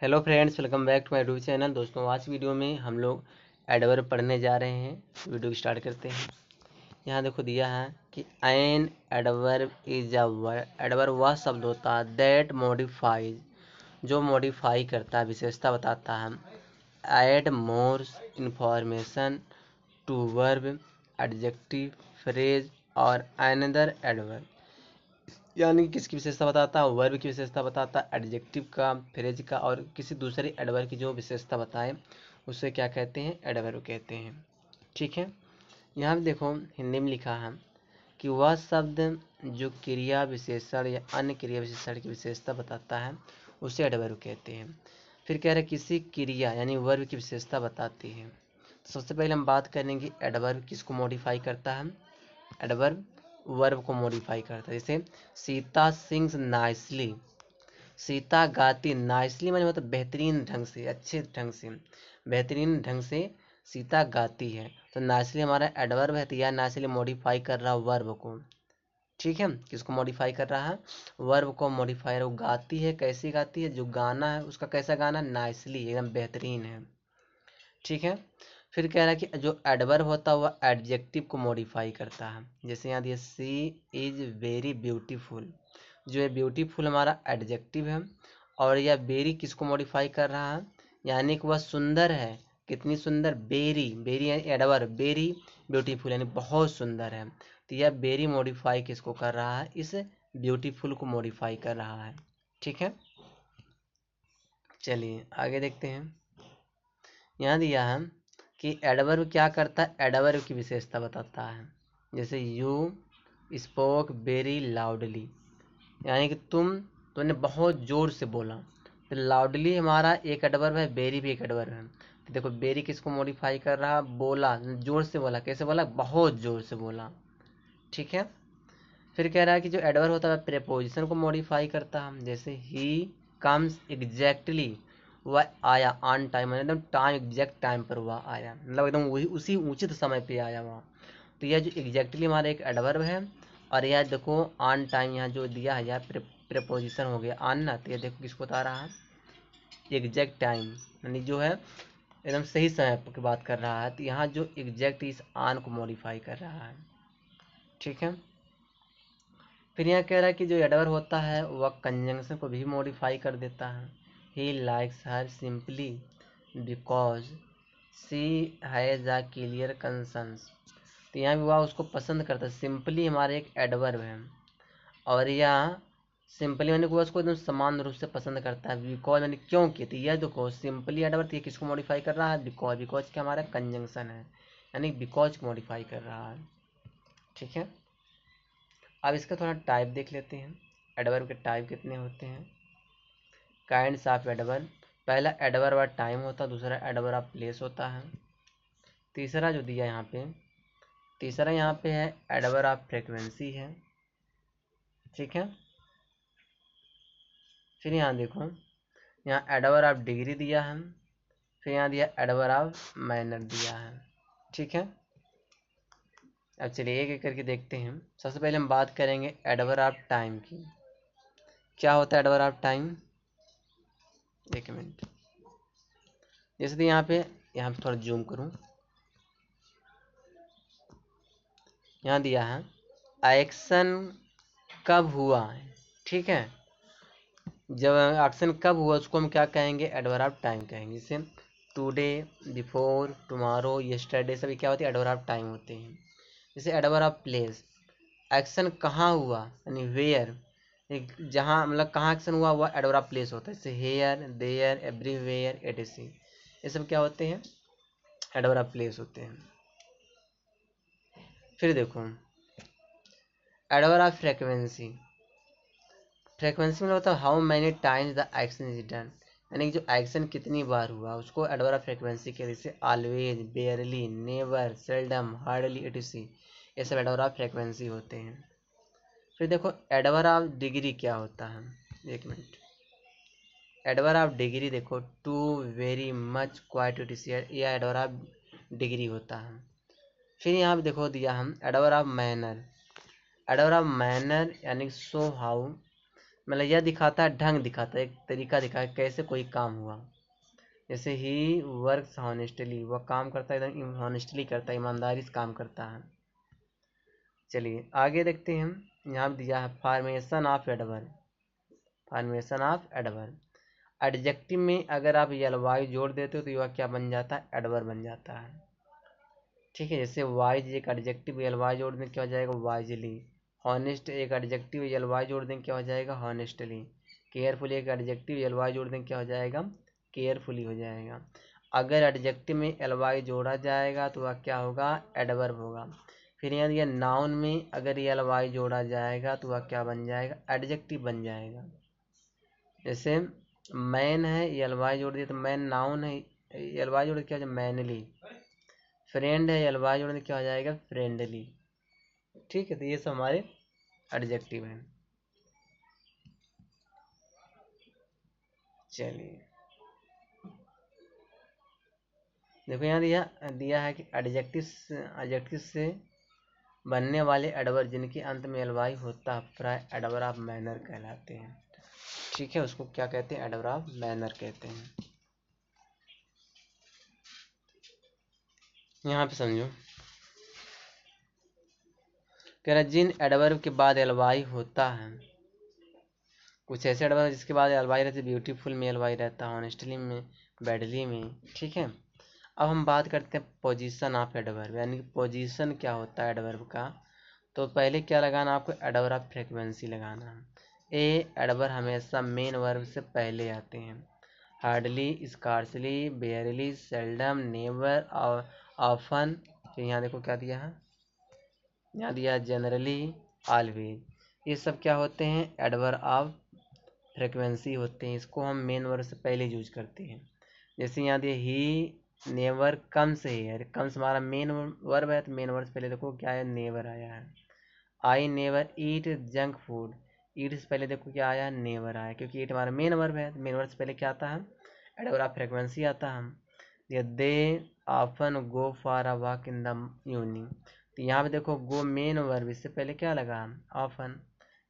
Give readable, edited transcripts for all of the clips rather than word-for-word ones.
Hello friends, welcome back to my YouTube channel. दोस्तों, आज video में हम लोग एडवर्ब पढ़ने जा रहे हैं। वीडियो स्टार्ट करते हैं। यहाँ देखो दिया है कि an adverb is a word. Adverb वह शब्द होता है दैट मॉडिफाइज, जो मॉडिफाई करता है, विशेषता बताता है। Add more information to verb, adjective, phrase और अनदर एडवर्ब। यानी कि किसकी विशेषता बताता है? वर्ब की विशेषता बताता है, एडजेक्टिव का, फ्रेज का और किसी दूसरे एडवर्ब की जो विशेषता बताए उसे क्या कहते हैं? एडवर्ब कहते हैं। ठीक है। यहाँ पे देखो हिंदी में लिखा है कि वह शब्द जो क्रिया विशेषण या अन्य क्रिया विशेषण की विशेषता बताता है उसे एडवर्ब कहते हैं। फिर कह रहे किसी क्रिया यानी वर्ब की विशेषता बताती है। तो सबसे पहले हम बात करेंगे एडवर्ब किसको मॉडिफाई करता है। एडवर्ब वर्ब को मॉडिफाई करता है। जैसे सीता सिंग्स नाइसली, सीता गाती, नाइसली मैंने मतलब बेहतरीन ढंग से, अच्छे ढंग से, बेहतरीन ढंग से सीता गाती है। तो नाइसली हमारा एडवर्ब है, तो यह नाइसली मॉडिफाई कर रहा है वर्ब को। ठीक है, किसको मॉडिफाई कर रहा है? वर्ब को मॉडिफाई। वो गाती है, कैसी गाती है? जो गाना है उसका कैसा गाना? नाइसली, एकदम बेहतरीन है। ठीक है। फिर कह रहा है कि जो एडवर्ब होता है वह एडजेक्टिव को मॉडिफाई करता है। जैसे यहाँ दिया सी इज वेरी ब्यूटीफुल, जो है ब्यूटीफुल हमारा एडजेक्टिव है। और यह वेरी किसको मॉडिफाई कर रहा है? यानी कि वह सुंदर है। कितनी सुंदर? बेरी, बेरी यानी एडवर्ब, बेरी ब्यूटीफुल यानी बहुत सुंदर है। तो यह बेरी मॉडिफाई किसको कर रहा है? इस ब्यूटीफुल को मॉडिफाई कर रहा है। ठीक है, चलिए आगे देखते हैं। यहाँ दिया है कि एडवर्ब क्या करता है? एडवर्ब की विशेषता बताता है। जैसे यू स्पोक वेरी लाउडली, यानी कि तुमने बहुत जोर से बोला। तो लाउडली हमारा एक एडवर्ब है, बेरी भी एक एडवर्ब है। तो देखो बेरी किसको मॉडिफाई कर रहा? बोला, जोर से बोला। कैसे बोला? बहुत जोर से बोला। ठीक है। फिर कह रहा है कि जो एडवर्ब होता है प्रेपोजिशन को मॉडिफाई करता है। जैसे ही कम्स एग्जैक्टली, वह आया ऑन टाइम, एकदम टाइम, एग्जैक्ट टाइम पर वह आया, मतलब एकदम वही उसी उचित समय पे आया वह। तो यह जो एग्जैक्टली हमारा एक एडवर्ब है। और यह देखो ऑन टाइम यहाँ जो दिया है यह प्रेपोजिशन हो गया ऑन ना। तो यह देखो किसको बता रहा है? एग्जैक्ट टाइम, यानी जो है एकदम सही समय की बात कर रहा है। तो यहाँ जो एग्जैक्ट इस ऑन को मॉडिफाई कर रहा है। ठीक है। फिर यहाँ कह रहा है कि जो एडवर्ब होता है वह कंजंक्शन को भी मॉडिफाई कर देता है। He likes her simply because she has a clear concerns. तो यहाँ भी वह उसको पसंद करता है। सिंपली हमारे एक एडवर्ब है और यह सिंपली यानी कि वह उसको एकदम समान रूप से पसंद करता है। बिकॉज यानी क्योंकि, तो यह देखो सिंपली एडवर्ब ये किसको मॉडिफाई कर रहा है? बिकॉज, बिकॉज का हमारा कंजंक्शन है, यानी बिकॉज को मॉडिफाई कर रहा है। ठीक है। अब इसका थोड़ा टाइप देख लेते हैं। एडवर्ब के टाइप कितने होते हैं? Kinds of adverb. पहला एडवर्ब ऑफ टाइम होता है, दूसरा एडवर्ब ऑफ प्लेस होता है। तीसरा जो दिया यहाँ पे, तीसरा यहाँ पे है एडवर्ब ऑफ फ्रीक्वेंसी है। ठीक है। फिर यहाँ देखो, यहाँ एडवर्ब ऑफ डिग्री दिया है। फिर यहाँ दिया एडवर्ब ऑफ मैनर दिया है। ठीक है। अब चलिए एक एक करके देखते हैं। सबसे पहले हम बात करेंगे एडवर्ब ऑफ टाइम की। क्या होता है एडवर्ब ऑफ टाइम? एक मिनट। जैसे कि यहाँ पे थोड़ा जूम करूँ। यहाँ दिया है एक्शन कब हुआ है। ठीक है। जब एक्शन कब हुआ उसको हम क्या कहेंगे? एडवर्ब ऑफ टाइम कहेंगे। जैसे टुडे, बिफोर, टुमारो, यस्टरडे, सभी क्या होते हैं? एडवर्ब ऑफ टाइम होते हैं। जैसे एडवर्ब ऑफ प्लेस, एक्शन कहाँ हुआ यानी वेयर, जहाँ मतलब कहाँ एक्शन हुआ हुआ एडवर्ब ऑफ प्लेस होता है। जैसे हेयर, देयर, एवरीवेयर, एटसी, ये सब क्या होते हैं? एडवर्ब ऑफ प्लेस होते हैं। फिर देखो एडवर्ब ऑफ फ्रीक्वेंसी। फ्रीक्वेंसी में होता है how many times the action is done, यानी कि जो एक्शन कितनी बार हुआ उसको एडवर्ब ऑफ फ्रीक्वेंसी के। जैसे always, barely, never, seldom, hardly, etc, ये सब एडवर्ब ऑफ फ्रीक्वेंसी होते हैं। फिर देखो एडवर्ब ऑफ डिग्री क्या होता है? एक मिनट। एडवर्ब ऑफ डिग्री देखो टू, वेरी, मच, क्वाइट, इटसी, यह एडवर्ब ऑफ डिग्री होता है। फिर यहाँ पे देखो दिया हम adverb of manner. Adverb of manner यानी शो हाउ मतलब यह दिखाता है, ढंग दिखाता है, एक तरीका दिखाता है कैसे कोई काम हुआ। जैसे ही वर्क्स हॉनेस्टली, वह काम करता है एकदम हॉनेस्टली करता है, ईमानदारी से काम करता है। चलिए आगे देखते हैं हम। यहाँ दिया है formation of adverb. Formation of adverb, adjective में अगर आप यल जोड़ देते हो तो यह क्या बन जाता है, एडवर्ब बन जाता है। ठीक है, जैसे वाइज एक एडजेक्टिव यल जोड़ दें क्या हो जाएगा, वाइजली। हॉनेस्ट एक एडजेक्टिव यल जोड़ दें क्या हो जाएगा, हॉनेस्टली। केयरफुल एक एडजेक्टिव यल जोड़ दें क्या हो जाएगा, केयरफुली हो जाएगा। अगर एडजेक्टिव में यल जोड़ा जाएगा तो वह क्या होगा, एडवर्ब होगा। फिर यहाँ दिया नाउन में अगर यल जोड़ा जाएगा तो वह क्या बन जाएगा, एडजेक्टिव बन जाएगा। जैसे मैन है, यल जोड़ दिया तो मैन नाउन है, यल जोड़ क्या हो जाएगा, मैनली। फ्रेंड है, यल जोड़ क्या हो जाएगा, फ्रेंडली। ठीक है, तो ये सब हमारे एडजेक्टिव हैं। चलिए देखो यहाँ दिया है कि एडजेक्टिव से बनने वाले एडवर्ब जिनके अंत में एलवाई होता है प्राय एडवर्ब ऑफ मैनर कहलाते हैं। ठीक है, उसको क्या कहते हैं, एडवर्ब ऑफ मैनर कहते हैं। यहाँ पे समझो, कह रहा जिन एडवर्ब के बाद एलवाई होता है, कुछ ऐसे एडवर्ब जिसके बाद एलवाई रहती है, ब्यूटीफुल में एलवाई रहता है, ऑनेस्टली में, बैडली में। ठीक है, अब हम बात करते हैं पोजीशन ऑफ एडवर्ब, यानी कि पोजीशन क्या होता है एडवर्ब का। तो पहले क्या लगाना, आपको एडवर्ब ऑफ फ्रीक्वेंसी लगाना है। एडवर्ब हमेशा मेन वर्ब से पहले आते हैं। हार्डली, स्कार्सली, बेयरली, सेल्डम, नेवर और ऑफन। फिर यहाँ देखो क्या दिया है, यहाँ दिया जनरली, ऑलवेज। ये सब क्या होते हैं, एडवर्ब ऑफ फ्रीक्वेंसी होते हैं। इसको हम मेन वर्ब से पहले यूज करते हैं। जैसे यहाँ दिया he never comes here, comes हमारा मेन वर्ब है तो मेन वर्ब से पहले देखो क्या है, नेवर आया है। I never eat junk food, eat से पहले देखो क्या आया, नेवर आया, क्योंकि ईट हमारा मेन वर्ब है तो मेन वर्ब से पहले क्या आता है, एडवर्ब ऑफ फ्रीक्वेंसी आता है। They often go for a walk in the evening, तो यहाँ पे देखो गो मेन वर्ब, इससे पहले क्या लगा, ऑफन।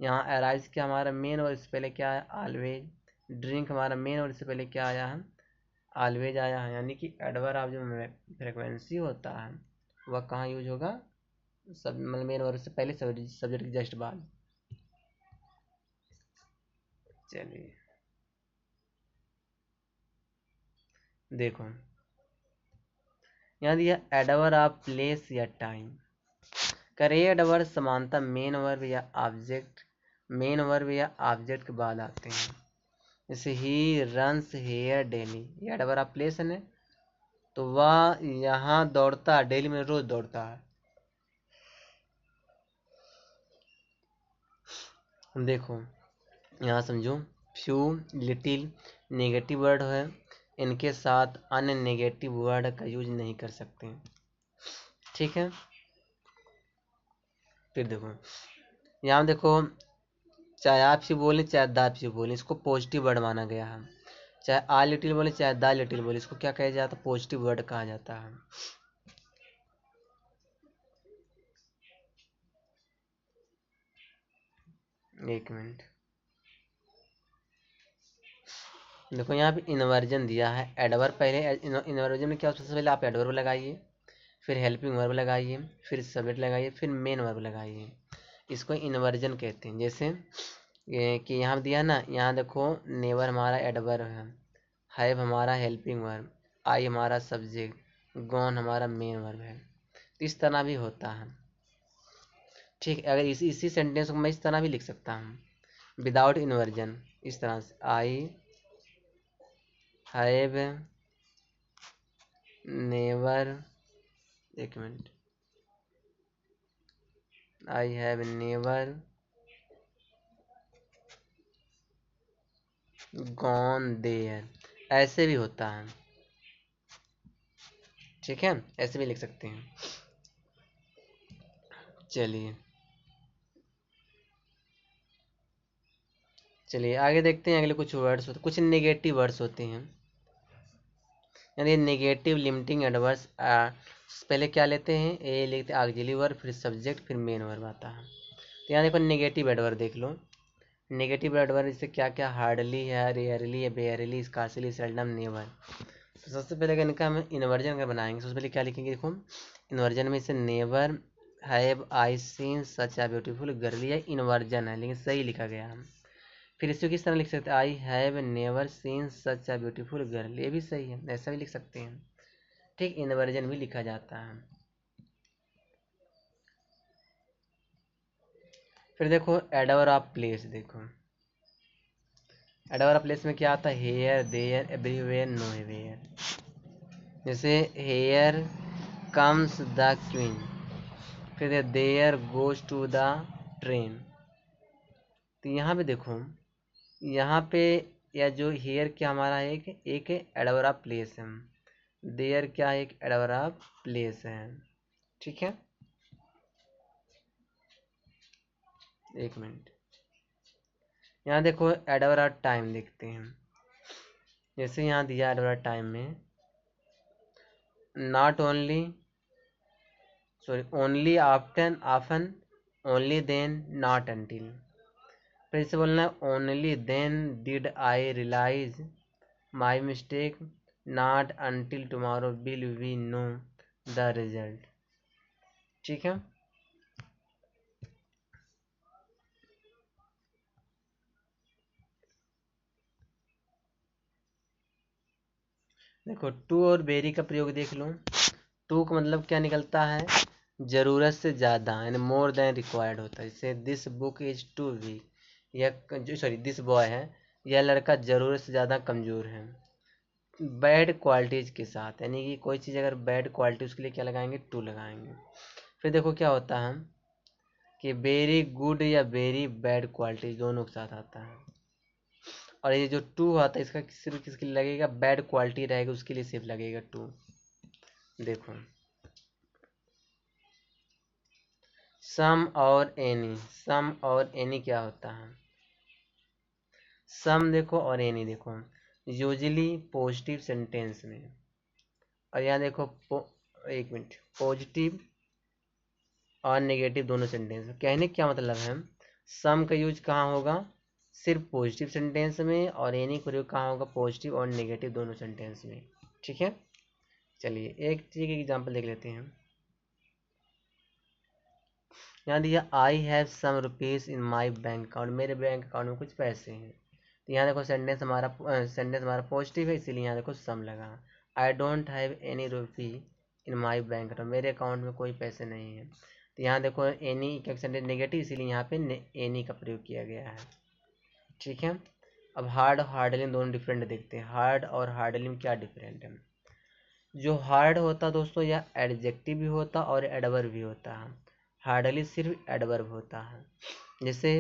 यहाँ अराइज क्या हमारा मेन वर्ब, इससे पहले क्या है, ऑलवेज। ड्रिंक हमारा मेन वर्ब, इससे पहले क्या आया है, ऑलवेज आया है। यानी कि एडवर्ब ऑफ जो फ्रीक्वेंसी होता है वह कहाँ यूज होगा, सब मतलब मेन वर्ब से पहले, सब्जेक्ट के जस्ट बाद। चलिए देखो यहाँ दिया एडवर्ब ऑफ प्लेस या टाइम। करे एडवर्ब समानता मेन वर्ब या ऑब्जेक्ट, मेन वर्ब या ऑब्जेक्ट के बाद आते हैं। जैसे ही रन्स हेयर डेली, ये एडवर्ब ऑफ प्लेस है, तो वह यहाँ दौड़ता है, डेली में रोज दौड़ता है। देखो यहाँ समझो, फ्यू, लिटिल नेगेटिव वर्ड है, इनके साथ अन्य नेगेटिव वर्ड का यूज नहीं कर सकते। ठीक है, फिर देखो यहाँ देखो, चाहे आप से बोले चाहे दा से बोले, इसको पॉजिटिव वर्ड माना गया है। चाहे आ लिटिल बोले चाहे दा लिटिल बोले, इसको क्या कहा जाता है, पॉजिटिव वर्ड कहा जाता है। एक मिनट, देखो यहाँ पे इन्वर्जन दिया है, एडवर्ब पहले, इन्वर्जन में क्या, सबसे पहले आप एडवर्ब लगाइए, फिर हेल्पिंग वर्ब लगाइए, फिर सब्जेक्ट लगाइए, फिर मेन वर्ब लगाइए। इसको इन्वर्जन कहते हैं। जैसे कि यहाँ दिया ना, यहाँ देखो नेवर हमारा एडवर्ब है, हैव हमारा हेल्पिंग वर्ब, आई हमारा सब्जेक्ट, गॉन हमारा मेन वर्ब है। तो इस तरह भी होता है। ठीक है, अगर इसी सेंटेंस को मैं इस तरह भी लिख सकता हूँ, विदाउट इन्वर्जन, इस तरह से, आई हैव नेवर, एक minute, I have never gone there, ऐसे भी होता है। ठीक है, ऐसे भी लिख सकते हैं। चलिए चलिए आगे देखते हैं, अगले कुछ वर्ड्स होते, कुछ नेगेटिव वर्ड्स होते हैं। यानी नेगेटिव लिमिटिंग एडवर्ब्स पहले क्या लेते हैं, ए लिखते हैं ऑक्सिलरी वर्ब, फिर सब्जेक्ट, फिर मेन वर्ब आता है। तो यहाँ देखो नेगेटिव एडवर्ब देख लो, नेगेटिव एडवर्ब इससे क्या क्या, हार्डली है, रेयरली है, बेयरली, स्कार्सली, सेल्डम, नेवर। तो सबसे पहले अगर इनका हम इन्वर्जन का बनाएंगे, सबसे पहले क्या लिखेंगे, देखो इन्वर्जन में इसे never have I seen such a beautiful girl, ये इन्वर्जन है लेकिन सही लिखा गया हम। फिर इसको किस तरह लिख सकते हैं, आई have never seen such a beautiful girl, ये भी सही है, ऐसा भी लिख सकते हैं। ठीक, इन्वर्जन भी लिखा जाता है। फिर देखो एडवर ऑफ प्लेस, देखो एडवर ऑफ प्लेस में क्या आता है, हेयर, देयर, एवरीवेयर, नोवेयर। जैसे हेयर कम्स द क्वीन, फिर there goes to the train. तो यहाँ पे देखो, यहाँ पे या जो हेयर क्या हमारा है, एक एडवर ऑफ प्लेस है, देयर क्या है, एक एडवर ऑफ प्लेस है। ठीक है, एक मिनट, यहाँ देखो एडवर ऑफ टाइम देखते हैं। जैसे यहाँ दिया एडवर ऑफ टाइम में not only, sorry only, often, often, only then, not until. फिर से बोलना है only then did I realise my mistake, not until tomorrow will we know the result. ठीक है, देखो टू और वेरी का प्रयोग देख लो। टू का मतलब क्या निकलता है, जरूरत से ज़्यादा, यानी मोर देन रिक्वायर्ड होता है। जैसे this book is too weak, यह जो सॉरी दिस बॉय है, यह लड़का ज़रूरत से ज़्यादा कमज़ोर है। बैड क्वालिटीज़ के साथ, यानी कि कोई चीज़ अगर बैड क्वालिटी, उसके लिए क्या लगाएंगे, टू लगाएंगे। फिर देखो क्या होता है कि वेरी गुड या वेरी बैड क्वालिटी दोनों के साथ आता है। और ये जो टू आता है, इसका सिर्फ किसके लिए लगेगा, बैड क्वालिटी रहेगा उसके लिए सिर्फ लगेगा टू। देखो सम और एनी, सम और एनी क्या होता है, सम देखो और एनी देखो यूजली पॉजिटिव सेंटेंस में, और यहाँ देखो एक मिनट, पॉजिटिव और नेगेटिव दोनों सेंटेंस में। कहने क्या मतलब है, सम का यूज कहाँ होगा, सिर्फ पॉजिटिव सेंटेंस में, और एनी का प्रयोग कहाँ होगा, पॉजिटिव और नेगेटिव दोनों सेंटेंस में। ठीक है, चलिए एक चीज की एग्जांपल देख लेते हैं। यहाँ दिया I have some rupees in my bank account, मेरे बैंक अकाउंट में कुछ पैसे हैं। तो यहाँ देखो सेंटेंस हमारा पॉजिटिव है, इसीलिए यहाँ देखो सम लगा। I don't have any rupee in my bank account, मेरे अकाउंट में कोई पैसे नहीं है। तो यहाँ देखो एनी का सेंटेंस नेगेटिव, इसीलिए यहाँ पे एनी का प्रयोग किया गया है। ठीक है, अब हार्ड और हार्डली दोनों डिफरेंट देखते हैं। हार्ड और हार्डली में क्या डिफरेंट है, जो हार्ड होता दोस्तों या एडजेक्टिव भी होता और एडवर्ब भी होता है, हार्डली सिर्फ एडवर्ब होता है। जैसे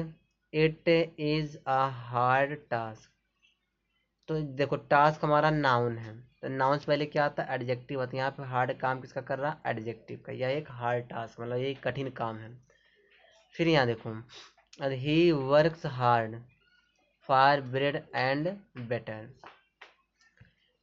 it is a hard task, तो देखो टास्क हमारा नाउन है, तो नाउन से पहले क्या आता है, एडजेक्टिव आता है। यहाँ पे हार्ड काम किसका कर रहा है, एडजेक्टिव का, यह एक हार्ड टास्क मतलब ये कठिन काम है। फिर यहाँ देखो he works hard for bread and better,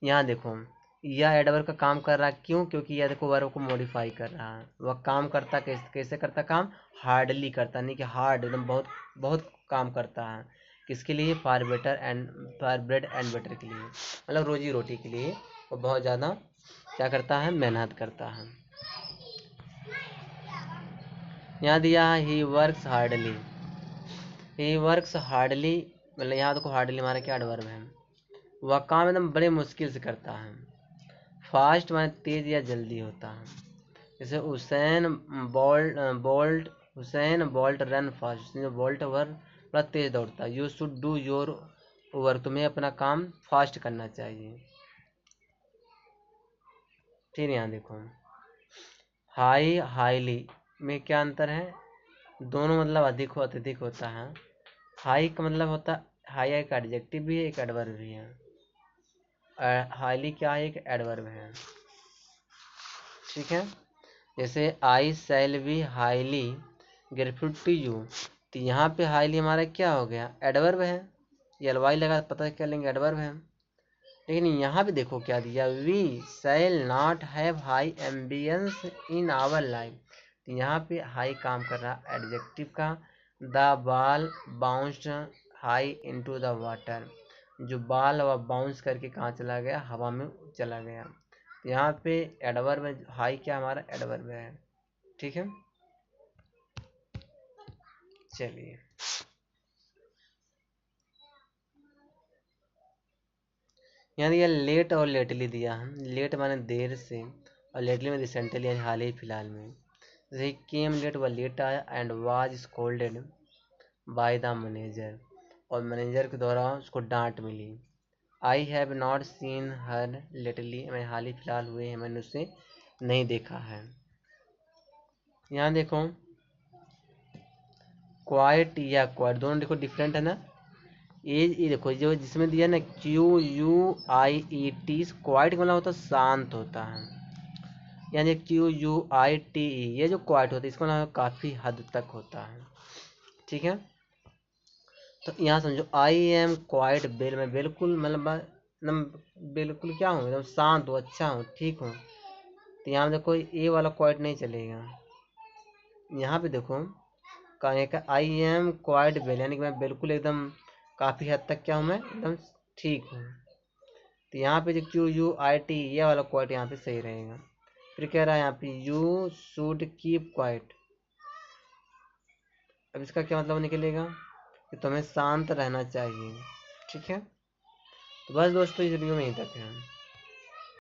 यहाँ देखो यह एडवर्ब का काम कर रहा है, क्यों, क्योंकि यह देखो वर्ब को मॉडिफाई कर रहा है। वह काम करता कैसे करता काम, हार्डली करता, नहीं कि हार्ड एकदम बहुत बहुत काम करता है। किसके लिए, for better and, for bread and better के लिए, मतलब रोजी रोटी के लिए वो बहुत ज़्यादा क्या करता है, मेहनत करता है। यहाँ दिया है he works hardly, he works hardly मतलब यहाँ देखो हार्डली हमारा क्या एडवर्ब है, वह काम एकदम बड़े मुश्किल से करता है। फास्ट माने तेज या जल्दी होता है। जैसे Usain Bolt run fast, bolt over बड़ा तेज दौड़ता है। You should do your work, तुम्हें अपना काम फास्ट करना चाहिए। फिर यहाँ देखो हाई हाईली में क्या अंतर है, दोनों मतलब अधिक हो अत्यधिक होता है। हाई का मतलब होता है, हाई एक एडजेक्टिव भी है एक एडवर्ब भी है, हाईली क्या है, एक एडवर्ब है। ठीक है, जैसे I shall be highly grateful to you, तो यहाँ पे हाईली हमारा क्या हो गया, एडवर्ब है। ये एलवाई लगा पता क्या लेंगे, एडवर्ब है। लेकिन यहाँ पे देखो क्या दिया, we shall not have high ambience in our life, तो यहाँ पे हाई काम कर रहा एडजेक्टिव का। The ball bounced high into the water, जो बाल व बाउंस करके कहाँ चला गया, हवा में चला गया। यहाँ पे एडवर्ब में हाई क्या हमारा एडवर्ब है, ठीक है। चलिए यहाँ दिया लेट और लेटली दिया है। लेट माने देर से और लेटली में रिसेंटली यानी हाल ही फिलहाल में। जैसे केम लेट वह लेट आया and was scolded by the manager, और मैनेजर के द्वारा उसको डांट मिली। I have not seen her lately, मैं हाल ही फिलहाल हुए हैं मैंने उसे नहीं देखा है। यहाँ देखो क्वाइट या क्वाइट दोनों देखो डिफरेंट है ना। ये देखो जो जिसमें दिया ना QUIET, क्वाइट मतलब होता है शांत होता है, यानी QUITE ये जो क्वाइट होता है इसका मतलब काफ़ी हद तक होता है, ठीक है। तो यहाँ समझो आई एम क्वाइट वेल, मैं बिल्कुल मतलब बिल्कुल क्या हूँ, एकदम शांत हूँ, अच्छा हूँ, ठीक हूँ। तो यहाँ देखो ये वाला क्वाइट नहीं चलेगा। यहाँ पे देखो कहें का आई एम क्वाइट वेल, यानी कि मैं बिल्कुल एकदम काफ़ी हद तक क्या हूँ, मैं एकदम ठीक हूँ। तो यहाँ पे जो QUIT ये वाला क्वाइट यहाँ पे सही रहेगा। फिर कह रहा है यहाँ पे यू शुड कीप क्वाइट, अब इसका क्या मतलब निकलेगा कि तुम्हें शांत रहना चाहिए, ठीक है। तो बस दोस्तों इस वीडियो में यहीं तक है।